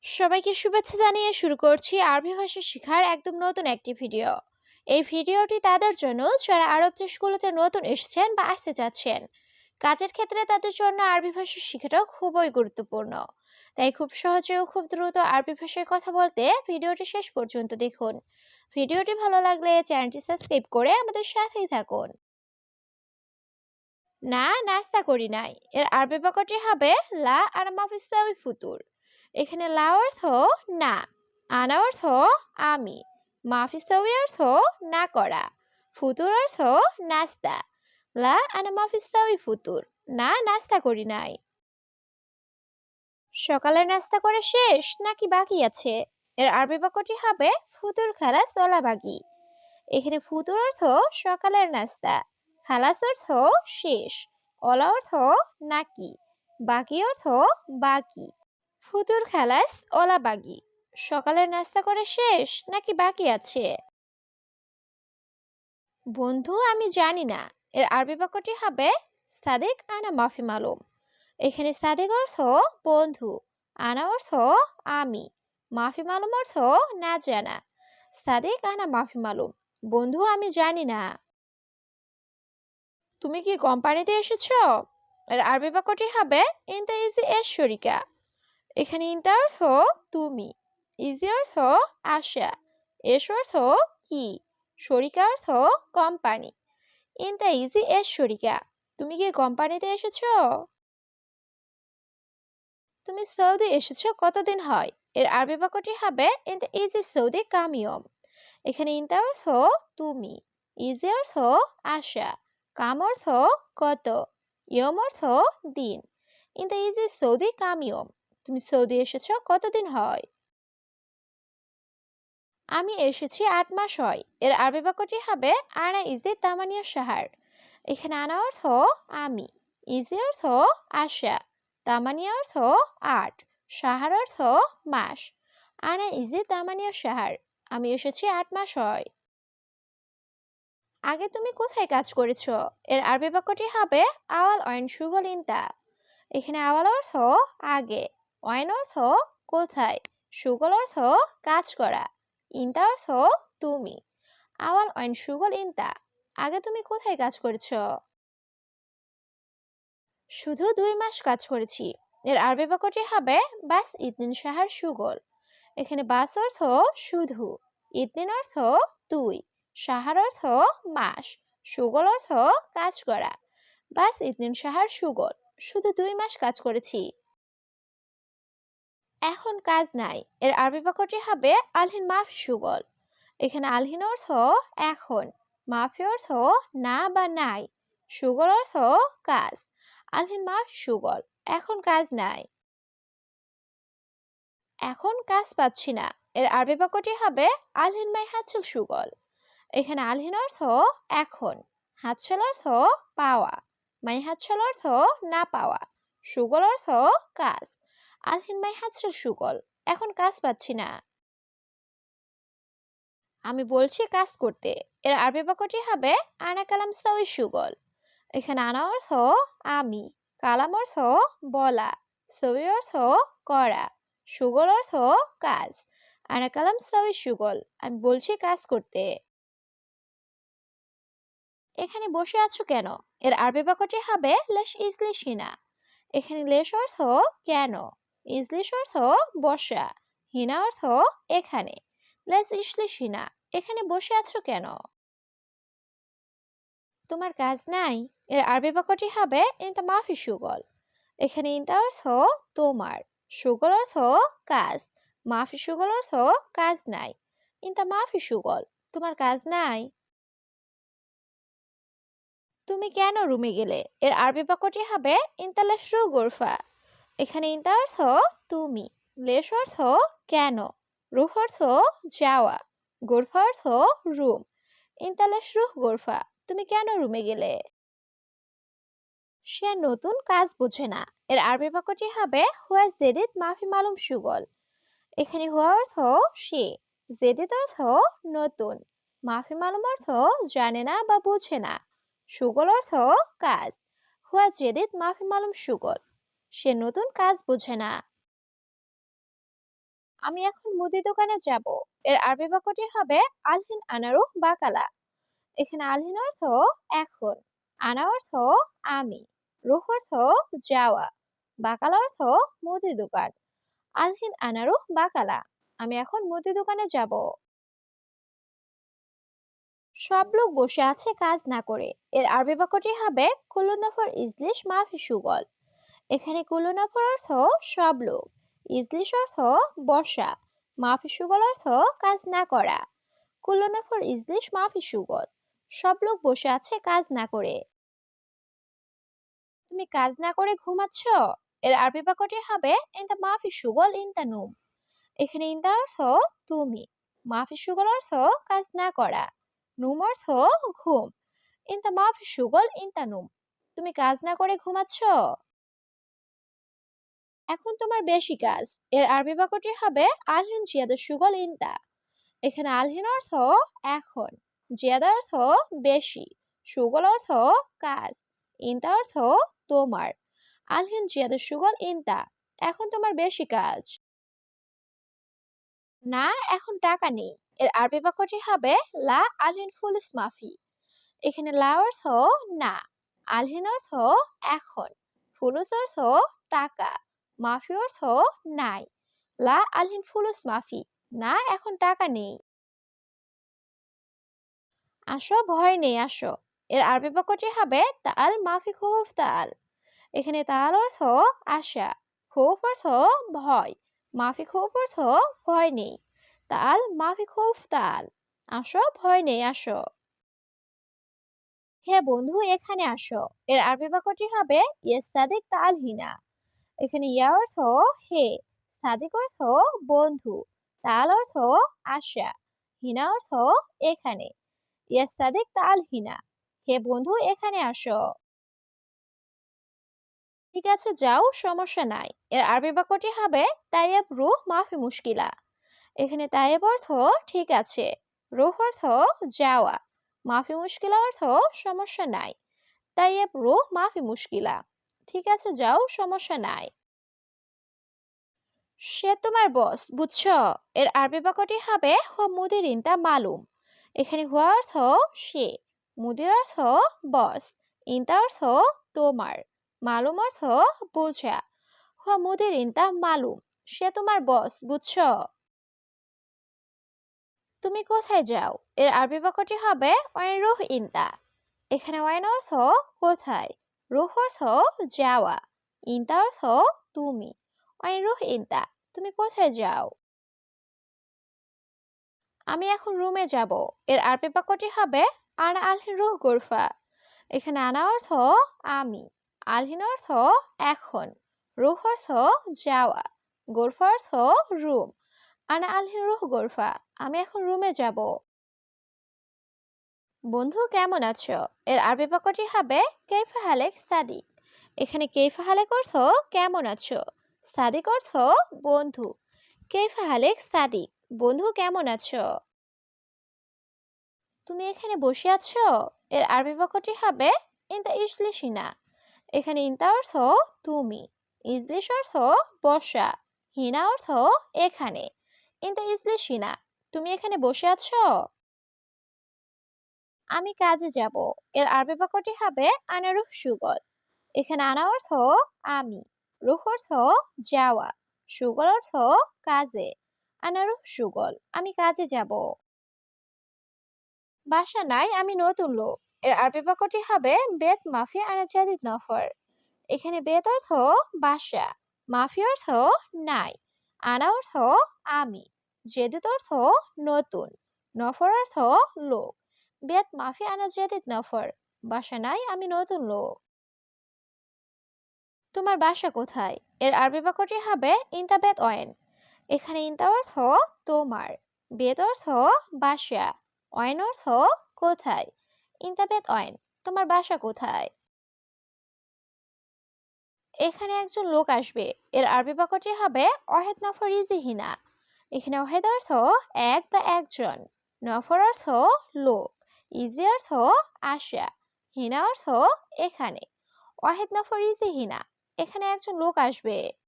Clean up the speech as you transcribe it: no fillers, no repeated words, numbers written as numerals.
সবাইকে শুভেচ্ছা জানিয়ে শুরু করছি আরবি ভাষা শেখার একদম নতুন একটি ভিডিও। এই ভিডিওটি তাদের জন্য যারা আরব দেশগুলোতে নতুন এসেছেন বা আসতে চাচ্ছেন। কাজের ক্ষেত্রে তাদের জন্য আরবি ভাষা শেখাটা খুবই গুরুত্বপূর্ণ। তাই খুব সহজে ও খুব দ্রুত আরবি ভাষায় কথা বলতে ভিডিওটি শেষ পর্যন্ত দেখুন। ভিডিওটি ভালো লাগলে চ্যানেলটি সাবস্ক্রাইব করে আমাদের সাথেই থাকুন। না, নাস্তা করি নাই এর আরবি বাক্যটি হবে লা আনা মাফিসাউই ফুতুর। এখানে লা অর্থ না, আনা অর্থ আমি, মাফিসাউই অর্থ না করা, ফুতুর অর্থ নাস্তা। লা আনা মাফিসাউই ফুতুর, না নাস্তা করি নাই। সকালের নাস্তা করে শেষ নাকি বাকি আছে? এর আরবি বাক্যটি হবে ফুতুর খালাস ওলা বাকি। এখানে ফুতুর অর্থ সকালের নাস্তা, খালাস অর্থ শেষ, ওলা অর্থ নাকি, বাকি অর্থ বাকি। ফুতুর খালাস ওলা বাকি, সকালের নাস্তা করে শেষ নাকি বাকি আছে? বন্ধু আমি জানি না এর আরবি বাক্যটি হবে সাদেক আনা মাফি মালুম। এখানে সাদেক অর্থ বন্ধু, আনা অর্থ আমি, মাফি মালুম অর্থ না জানা। সাদেক আনা মাফি মালুম, বন্ধু আমি জানি না। তুমি কি কোম্পানিতে এসেছো? এর আরবি বাক্যটি হবে ইনতা ইজি এস শরিকা। এখানে ইনতা অর্থ তুমি, ইজি অর্থ আশা, এস অর্থ কি, শরিকা অর্থ কোম্পানি। ইনতা ইজি এস শরিকা, তুমি কি কোম্পানিতে এসেছো? তুমি সৌদি এসেছো কতদিন হয়? এর আরবি বাক্যটি হবে ইনতা ইজি সৌদি কামিয়ম। এখানে ইনতা অর্থ তুমি, ইজি অর্থ আশা, কাম অর্থ কত, ইয়ম অর্থ দিন। ইনতা ইজি সৌদি কামিয়ম, তুমি সৌদি এসেছো কতদিন হয়? আমি এসেছি ৮ মাস হয়। এর আরবি বাক্যটি হবে আনা ইজি তামানিয়া শাহার। এখানে আনা অর্থ আমি, ইজি অর্থ আশা, তামানিয়া অর্থ ৮, শাহার অর্থ মাস। আনা ইজি তামানিয়া শাহার, আমি এসেছি ৮ মাস হয়। আগে তুমি কোথায় কাজ করেছো? এর আরবি বাক্যটি হবে আওয়াল অয়েন সুগল ইনতা। এখানে আওয়াল অর্থ আগে, অয়েন অর্থ কোথায়, সুগল অর্থ কাজ করা, ইনতা অর্থ তুমি। আওয়াল অয়েন সুগল ইনতা, আগে তুমি কোথায় কাজ করেছো? শুধু ২ মাস কাজ করেছি। এর আরবি বাক্যটি হবে বাস ইতনিন শাহার সুগল। এখানে বাস অর্থ শুধু, ইতনিন অর্থ দুই, শাহার অর্থ মাস, সুগল অর্থ কাজ করা। বাস ইতনিন শাহার সুগল, শুধু ২ মাস কাজ করেছি। এখন কাজ নাই এর আরবি বাক্যটি হবে আলহিন মাফি সুগল। এখানে আলহিন অর্থ এখন, মাফি অর্থ না বা নাই, সুগল অর্থ কাজ। আলহিন মাফি সুগল, এখন কাজ নাই। এখন কাজ পাচ্ছি না এর আরবি বাক্যটি হবে আলহিন মাই হাতছল সুগল। এখানে আলহিন অর্থ এখন, হাতছল অর্থ পাওয়া, মাই হাতছল অর্থ না পাওয়া, সুগল অর্থ কাজ। আলহিন মাই হাতছল সুগল, এখন কাজ পাচ্ছি না। আমি বলছি কাজ করতে এর আরবি বাক্যটি হবে আনা কালাম সাউই সুগল। এখানে আনা অর্থ আমি, কালাম অর্থ বলা, সই অর্থ করা, সুগল অর্থ কাজ। আনা কালাম সাউই সুগল, আমি বলছি কাজ করতে। এখানে বসে আছো কেন? এর আরবি বাক্যটি হবে লেশ ইজলিশ হিনা। এখানে লেশ অর্থ কেন, ইজলিশ অর্থ বসা, হিনা অর্থ এখানে। লেশ ইজলিশ হিনা, এখানে বসে আছো কেন? তোমার কাজ নাই এর আরবি বাক্যটি হবে ইনতা মাফি সুগল। এখানে ইনতা অর্থ তোমার, সুগল অর্থ কাজ, মাফি সুগল অর্থ কাজ নাই। ইনতা মাফি সুগল, তোমার কাজ নাই। তুমি কেন রুমে গেলে এর আরবি বাক্যটি হবে ইনতা লেশরু গোরফা। এখানে ইনতা অর্থ তুমি, লেশ অর্থ কেন, রুহ অর্থ যাওয়া, গোরফা অর্থ রুম। ইনতা লেশরুহ গোরফা, তুমি কেন রুমে গেলে? সে নতুন কাজ বোঝে না এর আরবি বাক্যটি হবে হুয়া জেদিদ মাফি মালুম সুগল। এখানে হুয়া অর্থ সে, জেদিদ অর্থ নতুন, মাফি মালুম অর্থ জানে না বা বোঝে না, সুগল অর্থ কাজ। হুয়া জেদিদ মাফি মালুম সুগল, সে নতুন কাজ বোঝে না। আমি এখন মুদি দোকানে যাব। এর আরবি বাক্যটি হবে আলহিন আনারু বাকালা। এখানে আলহিন অর্থ এখন, আনা অর্থ আমি, রুহ অর্থ যাওয়া, বাকালা অর্থ মুদি দোকান। আলহিন আনারু বাকালা, আমি এখন মুদি দোকানে যাব। সব লোক বসে আছে কাজ না করে। এর আরবি বাক্যটি হবে কুল্লু নফর ইজলিস মাফি সুগল। এখানে কুল্লু নফর অর্থ সব লোক, ইজলিস অর্থ বসা, মাফি সুগল অর্থ কাজ না করা। কুল্লু নফর ইজলিস মাফি সুগল, সব লোক বসে আছে কাজ না করে। তুমি কাজ না করে ঘুমাচ্ছ। এর আরবি বাক্যটি হবে ইনতা মাফি সুগল ইনতা নুম। এখানে ইনতা অর্থ তুমি, মাফি সুগল অর্থ কাজ না করা, নুম অর্থ ঘুম। ইনতা মাফি সুগল ইনতা নুম, তুমি কাজ না করে ঘুমাচ্ছ। এখন তোমার বেশি কাজ। এর আরবি বাক্যটি হবে আলহিন জিয়াদা সুগল ইনতা। এখানে আলহিন অর্থ এখন, জিয়াদা অর্থ বেশি, সুগল অর্থ কাজ, ইনতা অর্থ তোমার। আলহিন জিয়াদা সুগল ইনতা, এখন তোমার বেশি কাজ। না, এখন টাকা নেই। এর আরবি বাক্যটি হবে লা আলহিন ফুলুস মাফি। এখানে লা অর্থ না, আলহিন অর্থ এখন, ফুলুস অর্থ টাকা, মাফি অর্থ নাই। লা আলহিন ফুলুস মাফি, না এখন টাকা নেই। আসো, ভয় নেই, আসো। এর আরবি বাক্যটি হবে তাল মাফি খুফ তাল। এখানে তাল অর্থ আশা, খুফ অর্থ ভয়, মাফি খুফ অর্থ ভয় নেই। তাল মাফি খুফ তাল, আসো ভয় নেই, আসো। হে বন্ধু, এখানে আসো। এর আরবি বাক্যটি হবে ইয়েস্তাদিক তাল হিনা। এখানে ইয়া অর্থ হে, সাদিক অর্থ বন্ধু, তাল অর্থ আশা, হিনা অর্থ এখানে। ইয়েস্তাদিক তাল হিনা, হে বন্ধু এখানে আসো। ঠিক আছে, যাও, সমস্যা নাই। এর আরবি বাক্যটি হবে তাইয়েব রুহ মাফি মুশকিলা। এখানে তাইয়েব অর্থ ঠিক আছে, রুহ অর্থ যাওয়া, মাফি মুশকিলা অর্থ সমস্যা নাই। তাইয়েব রুহ মাফি মুশকিলা, ঠিক আছে, যাও, সমস্যা নাই। সে তোমার বস, বুঝছো। এর আরবি বাক্যটি হবে হুয়া মুদির ইনতা মালুম। এখানে হুয়া অর্থ সে, মুদির অর্থ বস, ইনতা অর্থ তোমার, মালুম অর্থ বোঝা। হুয়া মুদির ইনতা মালুম, সে তোমার বস, বুঝছো। তুমি কোথায় যাও। এর আরবি বাক্যটি হবে ওয়াইন রুহ ইনতা। এখানে ওয়াইন অর্থ কোথায়, রুহ অর্থ যাওয়া, ইনতা অর্থ তুমি। ওয়াইন রুহ ইনতা, তুমি কোথায় যাও। আমি এখন রুমে যাব। এর আরবি বাক্যটি হবে আনা আলহিন রুহ গোরফা। এখানে আনা অর্থ আমি, আলহিন অর্থ এখন, রুহ অর্থ যাওয়া, গোরফা অর্থ রুম। আনা আলহিন রুহ গোরফা, আমি এখন রুমে যাব। বন্ধু, কেমন আছো। এর আরবি বাক্যটি হবে কেইফা হালেক সাদিক। এখানে কেইফা হালেক অর্থ কেমন আছো, সাদিক অর্থ বন্ধু। কেইফা হালেক সাদিক, বন্ধু কেমন আছো। তুমি এখানে বসে আছো। এর আরবি বাক্যটি হবে ইনতা ইজলিসিনা। এখানে ইনতা অর্থ তুমি, ইজলিস অর্থ বসা, হিনা অর্থ এখানে। ইনতা ইজলিসিনা, তুমি এখানে বসে আছো। আমি কাজে যাব। এর আরবি বাক্যটি হবে আনা রুহ সুগল। এখানে আনা অর্থ আমি, রুহ অর্থ যাওয়া, সুগল অর্থ কাজে। আনা রুহ সুগল, আমি কাজে যাব। বাসা নাই, আমি নতুন লোক। এর আরবি বাক্যটি হবে বেত মাফি আনা জাদিদ নফর। এখানে বেত অর্থ বাসা, মাফি অর্থ নাই, আনা অর্থ আমি, জেদিদ অর্থ নতুন, নফর অর্থ লোক। বেত মাফি আনা জাদিদ নফর, বাসা নাই, আমি নতুন লোক। তোমার বাসা কোথায়। এর আরবি বাক্যটি হবে ইনতা বেত অয়েন। এখানে ইনতা অর্থ তোমার, বেত অর্থ বাসা, অয়েন অর্থ কোথায়। ইনতা বেত অয়েন, তোমার বাসা কোথায়। এখানে একজন লোক আসবে। এর আরবি বাক্যটি হবে অহেদ নফর ইজিহিনা। এখানে অহেদ অর্থ এক বা একজন, নফর অর্থ লোক, ইজি অর্থ আসা, হিনা অর্থ এখানে। ওয়াহেদ নফর ইজিহিনা, এখানে একজন লোক আসবে।